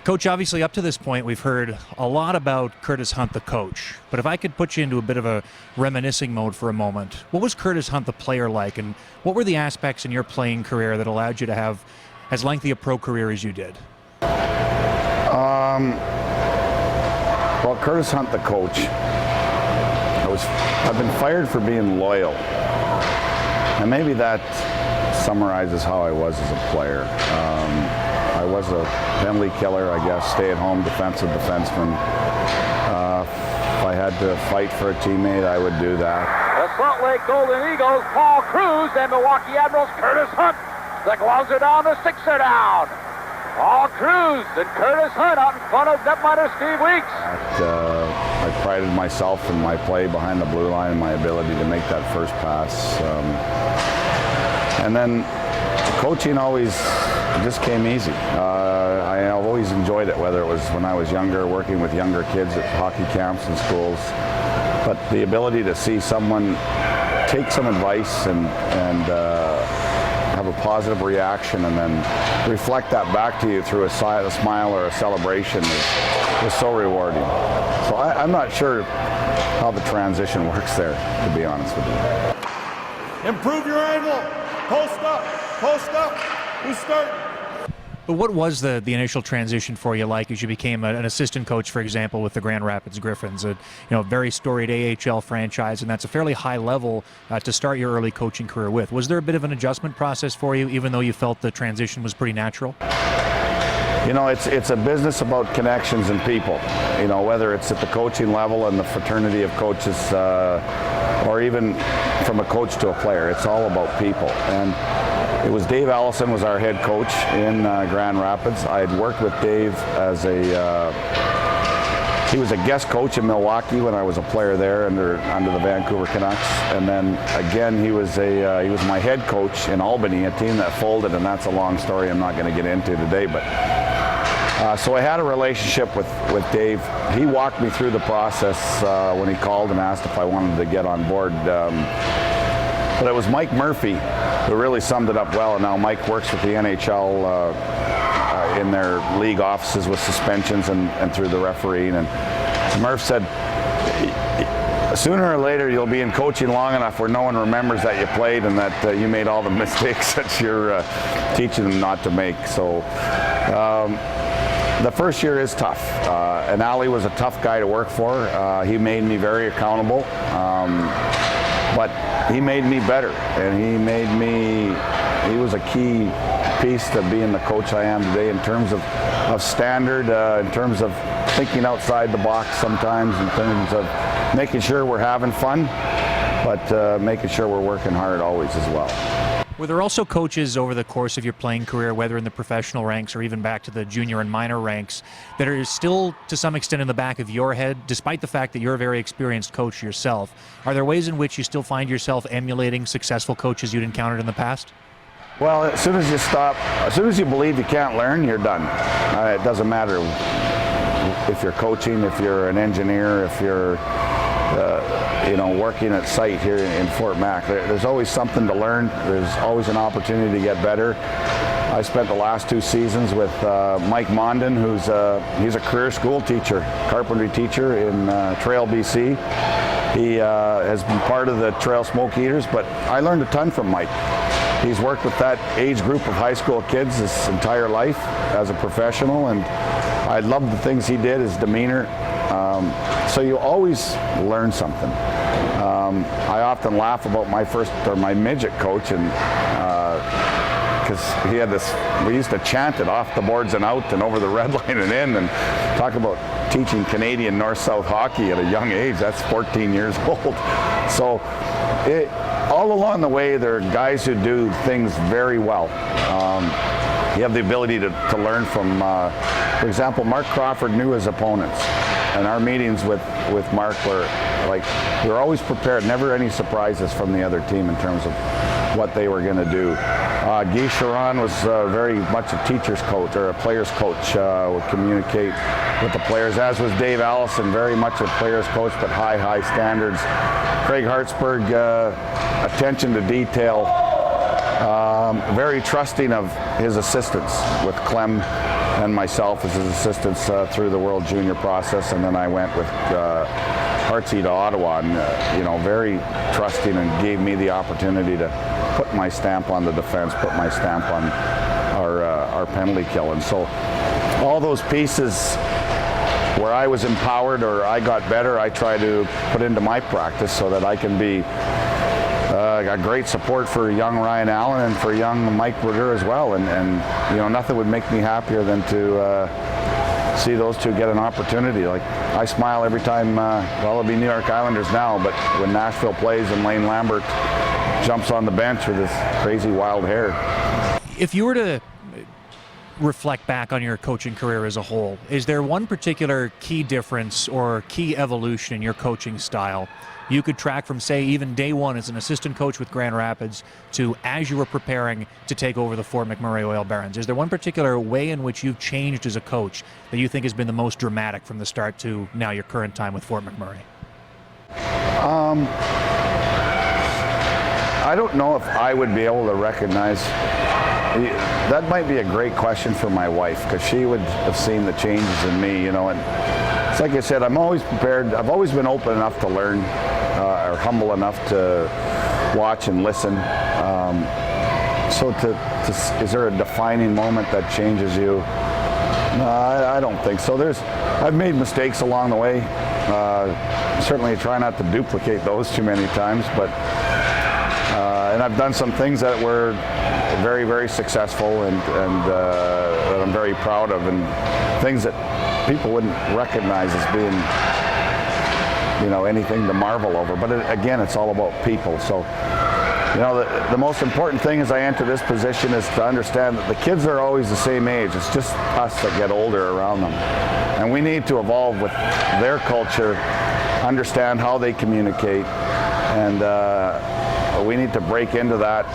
Coach, obviously up to this point we've heard a lot about Curtis Hunt the coach, but if I could put you into a bit of a reminiscing mode for a moment, what was Curtis Hunt the player like, and what were the aspects in your playing career that allowed you to have as lengthy a pro career as you did? Well, Curtis Hunt the coach, I've been fired for being loyal, and maybe that summarizes how I was as a player. I was a penalty killer, I guess, stay-at-home defensive defenseman. If I had to fight for a teammate, I would do that. The Salt Lake Golden Eagles, Paul Cruz, and Milwaukee Admirals, Curtis Hunt. The gloves are down, the sticks are down. Paul Cruz and Curtis Hunt out in front of netminder Steve Weeks. I prided myself in my play behind the blue line and my ability to make that first pass. And then coaching always just came easy. I've always enjoyed it, whether it was when I was younger, working with younger kids at hockey camps and schools. But the ability to see someone take some advice and have a positive reaction and then reflect that back to you through a smile or a celebration was so rewarding. So I'm not sure how the transition works there, to be honest with you. Improve your angle. Post up. We start. But what was the initial transition for you like as you became an assistant coach, for example, with the Grand Rapids Griffins, a very storied AHL franchise, and that's a fairly high level to start your early coaching career with. Was there a bit of an adjustment process for you, even though you felt the transition was pretty natural? It's a business about connections and people. Whether it's at the coaching level and the fraternity of coaches, or even from a coach to a player, it's all about people. And it was Dave Allison was our head coach in Grand Rapids. I had worked with Dave as he was a guest coach in Milwaukee when I was a player there under the Vancouver Canucks, and then again he was my head coach in Albany, a team that folded, and that's a long story I'm not going to get into today. But so I had a relationship with Dave. He walked me through the process when he called and asked if I wanted to get on board. But it was Mike Murphy who really summed it up well, and now Mike works with the NHL in their league offices with suspensions and through the refereeing. And Murph said, sooner or later you'll be in coaching long enough where no one remembers that you played and that you made all the mistakes that you're teaching them not to make. So the first year is tough. And Ali was a tough guy to work for. He made me very accountable. But he made me better, and he was a key piece to being the coach I am today in terms of standard, in terms of thinking outside the box sometimes, in terms of making sure we're having fun, but making sure we're working hard always as well. Were there also coaches over the course of your playing career, whether in the professional ranks or even back to the junior and minor ranks, that are still to some extent in the back of your head, despite the fact that you're a very experienced coach yourself? Are there ways in which you still find yourself emulating successful coaches you'd encountered in the past? Well, as soon as you believe you can't learn, you're done. It doesn't matter if you're coaching, if you're an engineer, if you're working at site here in Fort Mac. There's always something to learn. There's always an opportunity to get better. I spent the last 2 seasons with Mike Mondin, he's a career school teacher, carpentry teacher in Trail, BC. He has been part of the Trail Smoke Eaters, but I learned a ton from Mike. He's worked with that age group of high school kids his entire life as a professional, and I loved the things he did, his demeanor. So you always learn something. I often laugh about my midget coach, and because he had this, we used to chant it off the boards and out and over the red line and in, and talk about teaching Canadian North-South hockey at a young age. That's 14 years old. So all along the way, there are guys who do things very well. You have the ability to learn from, for example, Mark Crawford knew his opponents. And our meetings with Mark were like, we were always prepared, never any surprises from the other team in terms of what they were going to do. Guy Charon was very much a teacher's coach or a player's coach, would communicate with the players, as was Dave Allison, very much a player's coach, but high standards. Craig Hartsburg, attention to detail, very trusting of his assistants with Clem and myself as his assistants through the World Junior process, and then I went with Hartsey to Ottawa, and very trusting, and gave me the opportunity to put my stamp on the defense, put my stamp on our penalty kill. And so all those pieces where I was empowered or I got better, I try to put into my practice so that I can be a great support for young Ryan Allen and for young Mike Brodeur as well. And nothing would make me happier than to see those two get an opportunity. Like, I smile every time, it'll be New York Islanders now, but when Nashville plays and Lane Lambert jumps on the bench with his crazy wild hair. If you were to reflect back on your coaching career as a whole, is there one particular key difference or key evolution in your coaching style you could track from, say, even day one as an assistant coach with Grand Rapids to as you were preparing to take over the Fort McMurray Oil Barons? Is there one particular way in which you've changed as a coach that you think has been the most dramatic from the start to now your current time with Fort McMurray? I don't know if I would be able to recognize. That might be a great question for my wife, because she would have seen the changes in me, and it's like I said, I'm always prepared. I've always been open enough to learn, or humble enough to watch and listen. So is there a defining moment that changes you? No, I don't think so. I've made mistakes along the way. Certainly try not to duplicate those too many times, but and I've done some things that were very, very successful and that I'm very proud of, and things that people wouldn't recognize as being, anything to marvel over. But again, it's all about people. So, the most important thing as I enter this position is to understand that the kids are always the same age. It's just us that get older around them. And we need to evolve with their culture, understand how they communicate, and we need to break into that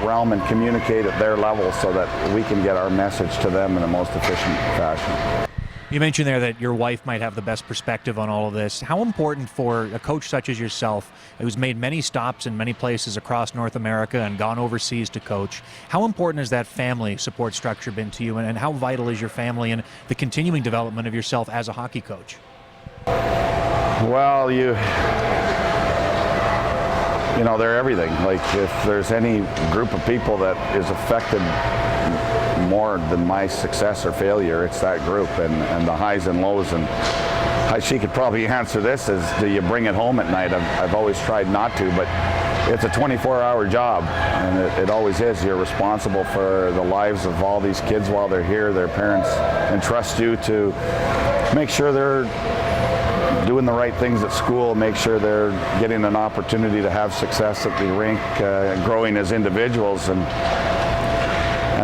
realm and communicate at their level so that we can get our message to them in the most efficient fashion. You mentioned there that your wife might have the best perspective on all of this. How important for a coach such as yourself, who's made many stops in many places across North America and gone overseas to coach, how important has that family support structure been to you, and how vital is your family in the continuing development of yourself as a hockey coach? Well, they're everything. Like, if there's any group of people that is affected more than my success or failure, it's that group, and the highs and lows. And she could probably answer this as, do you bring it home at night? I've always tried not to, but it's a 24-hour job, and it always is. You're responsible for the lives of all these kids while they're here. Their parents entrust you to make sure they're doing the right things at school, make sure they're getting an opportunity to have success at the rink, growing as individuals, and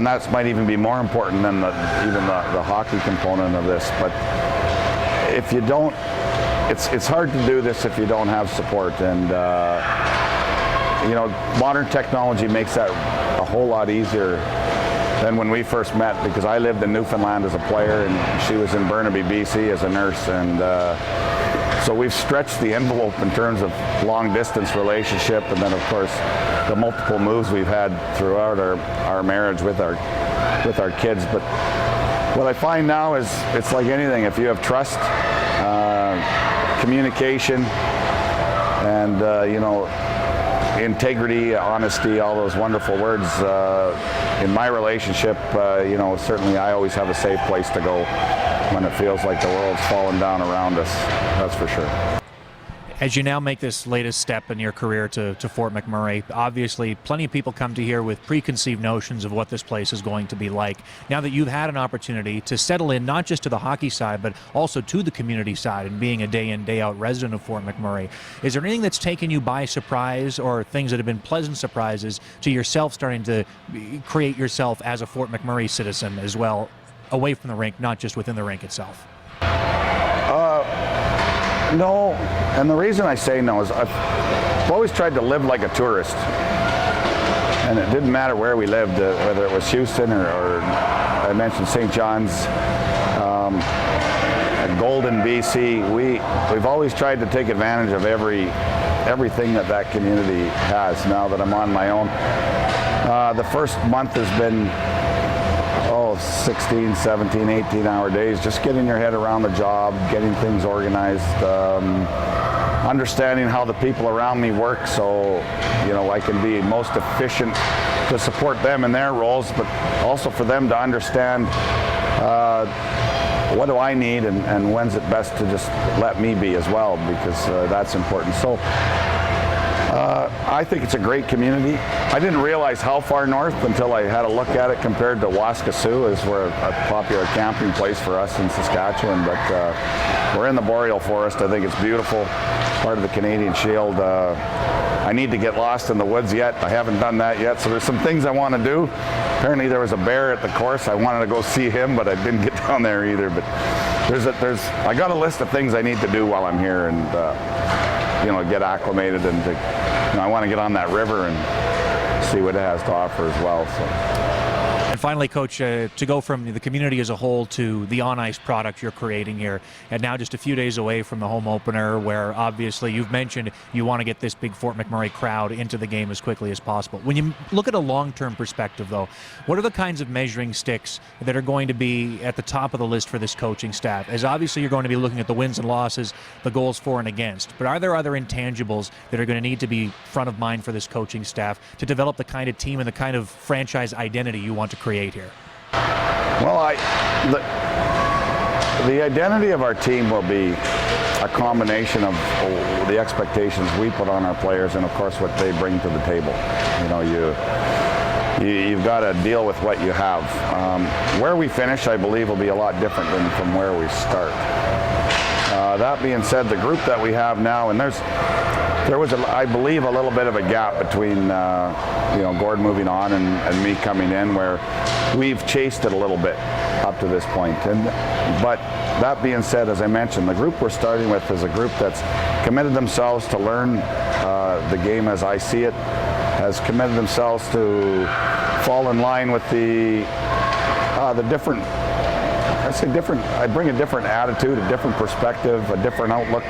that might even be more important than even the hockey component of this. But if you don't, it's hard to do this if you don't have support. And modern technology makes that a whole lot easier than when we first met, because I lived in Newfoundland as a player and she was in Burnaby, BC as a nurse, and so we've stretched the envelope in terms of long-distance relationship, and then of course the multiple moves we've had throughout our marriage with our kids. But what I find now is, it's like anything. If you have trust, communication, and integrity, honesty, all those wonderful words, in my relationship, certainly I always have a safe place to go when it feels like the world's falling down around us. That's for sure. As you now make this latest step in your career to Fort McMurray, obviously plenty of people come to here with preconceived notions of what this place is going to be like. Now that you've had an opportunity to settle in not just to the hockey side, but also to the community side, and being a day in, day out resident of Fort McMurray, is there anything that's taken you by surprise, or things that have been pleasant surprises to yourself starting to create yourself as a Fort McMurray citizen as well, away from the rink, not just within the rink itself? No, and the reason I say no is I've always tried to live like a tourist, and it didn't matter where we lived, whether it was Houston or I mentioned St. John's, Golden, BC. We've always tried to take advantage of everything that community has. Now that I'm on my own, the first month has been 16, 17, 18-hour days, just getting your head around the job, getting things organized, understanding how the people around me work, so I can be most efficient to support them in their roles, but also for them to understand what do I need and when's it best to just let me be as well, because that's important. So I think it's a great community. I didn't realize how far north until I had a look at it compared to Waskesiu, as we're a popular camping place for us in Saskatchewan, but we're in the Boreal Forest. I think it's beautiful, part of the Canadian Shield. I need to get lost in the woods yet. I haven't done that yet, so there's some things I want to do. Apparently there was a bear at the course. I wanted to go see him, but I didn't get down there either. But I got a list of things I need to do while I'm here, and get acclimated, and I want to get on that river and see what it has to offer as well. So. And finally, Coach, to go from the community as a whole to the on-ice product you're creating here, and now just a few days away from the home opener, where obviously you've mentioned you want to get this big Fort McMurray crowd into the game as quickly as possible. When you look at a long-term perspective, though, what are the kinds of measuring sticks that are going to be at the top of the list for this coaching staff? As obviously you're going to be looking at the wins and losses, the goals for and against, but are there other intangibles that are going to need to be front of mind for this coaching staff to develop the kind of team and the kind of franchise identity you want to create here? Well, the identity of our team will be a combination of the expectations we put on our players and, of course, what they bring to the table. You've got to deal with what you have. Where we finish, I believe, will be a lot different than from where we start. That being said, the group that we have now, and there was, I believe, a little bit of a gap between Gord moving on and me coming in, where we've chased it a little bit up to this point. But that being said, as I mentioned, the group we're starting with is a group that's committed themselves to learn the game as I see it, has committed themselves to fall in line with the different. I bring a different attitude, a different perspective, a different outlook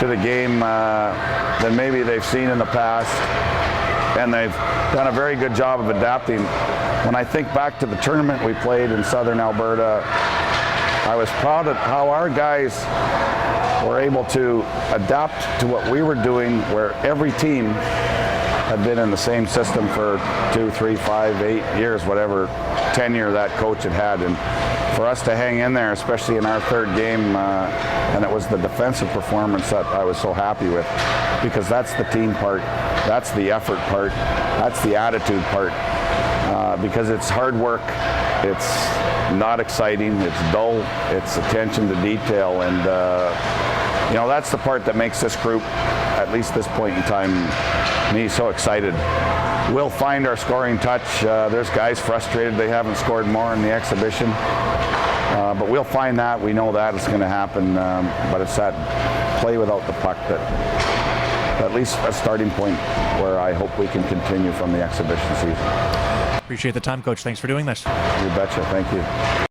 to the game than maybe they've seen in the past, and they've done a very good job of adapting. When I think back to the tournament we played in southern Alberta, I was proud of how our guys were able to adapt to what we were doing, where every team had been in the same system for 2, 3, 5, 8 years, whatever tenure that coach had. And for us to hang in there, especially in our third game, and it was the defensive performance that I was so happy with, because that's the team part, that's the effort part, that's the attitude part, because it's hard work, it's not exciting, it's dull, it's attention to detail, and that's the part that makes this group, at least this point in time, me so excited. We'll find our scoring touch. There's guys frustrated they haven't scored more in the exhibition. But we'll find that. We know that it's going to happen. But it's that play without the puck that at least a starting point where I hope we can continue from the exhibition season. Appreciate the time, Coach. Thanks for doing this. You betcha. Thank you.